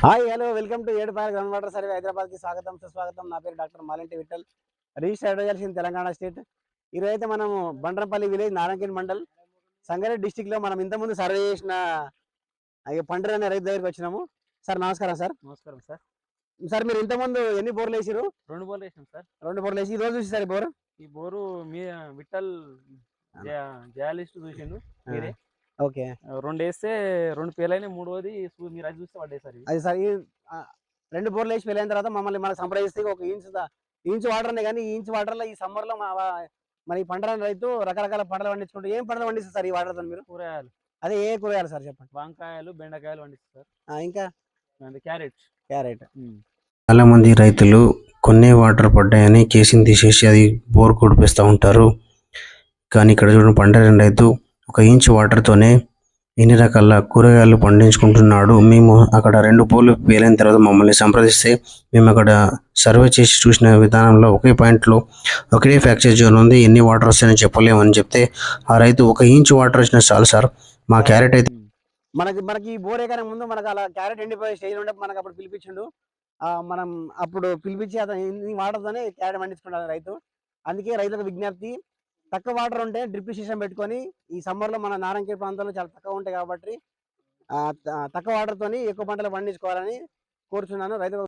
Hi hello welcome to Edupayala ground water survey హైదరాబాద్కి స్వాగతం సుస్వాగతం. నా పేరు doctor Malinti Vithal, register advisers in Telangana state. ఈరోజు అయితే మనము బండ్రపల్లి విలేజ్ నారాయణఖేడ్ మండల్ సంగారెడ్డి డిస్టిక్లో మనం ఇంతకుముందు సర్వే చేసిన పండ్ర అనే రైతు దగ్గరికి వచ్చినాము. సార్ నమస్కారం. సార్ నమస్కారం సార్. సార్ మీరు ఇంతకుముందు ఎన్ని బోర్లు వేసారు? 2 బోర్లు వేసాం సార్. 2 బోర్లు వేసి ఈ రోజు చూసి సార్ బోర్ ఈ బోరు మీ విఠల్ జయాలిస్ట్ చూసిండు మీరే. ఓకే, 2 వేస్తే 2 పేలైనా, మూడోది మీరు అది చూస్తే పడ్డాయి సార్. అది సార్ ఈ 2 బోర్లు వేసి వెళ్ళిన తర్వాత మమ్మల్ని మనకు సంప్రదిస్తే ఒక ఇంచు వాటర్ ఉన్నాయి, కానీ ఈ ఇంచు వాటర్లో ఈ సమ్మర్లో మన ఈ పంటల రైతు రకరకాల పంటలు పండించుకుంటూ ఏం పంటలు పండిస్తారు సార్ ఈ వాటర్తో మీరు? కూరగాయలు. అదే ఏ కూరగాయలు సార్ చెప్పండి? వంకాయలు, బెండకాయలు పండిస్తారు సార్. ఇంకా క్యారెట్. చాలా మంది రైతులు కొన్ని వాటర్ పడ్డాయని కేసింగ్ తీసేసి అది బోర్ కుడిపిస్తూ ఉంటారు. కానీ ఇక్కడ చూడండి, పంటలేని రైతు 1 ఇంచు వాటర్తోనే ఎన్ని రకాల కూరగాయలు పండించుకుంటున్నాడు. మేము అక్కడ 2 బోర్లు పేలిన తర్వాత మమ్మల్ని సంప్రదిస్తే మేము అక్కడ సర్వే చేసి చూసిన విధానంలో ఒకే పాయింట్లో ఒకే ఫ్రాక్చర్ జోన్ ఉంది, ఎన్ని వాటర్ వస్తాయని చెప్పలేమని చెప్తే ఆ రైతు 1 ఇంచు వాటర్ వచ్చినా చాలు సార్, మా క్యారెట్ అయితే మనకి బోర్ ఎకనే ముందు మనకు అలా క్యారెట్ ఎండిపోయే స్టేజ్ ఉండే మనకు అప్పుడు పిలిపించిండు. మనం అప్పుడు పిలిపించి అతను వాటర్తోనే క్యారెట్ పండించుకుంటారు రైతు. అందుకే రైతులకు విజ్ఞప్తి, తక్కువ వాటర్ ఉంటే డ్రిప్ సిస్టమ్ పెట్టుకొని ఈ సమ్మర్లో మన నారాయణఖేడ్ ప్రాంతంలో చాలా తక్కువ ఉంటాయి కాబట్టి తక్కువ వాటర్తోని ఎక్కువ పంటలు పండించుకోవాలని కోరుచున్నాను రైతు.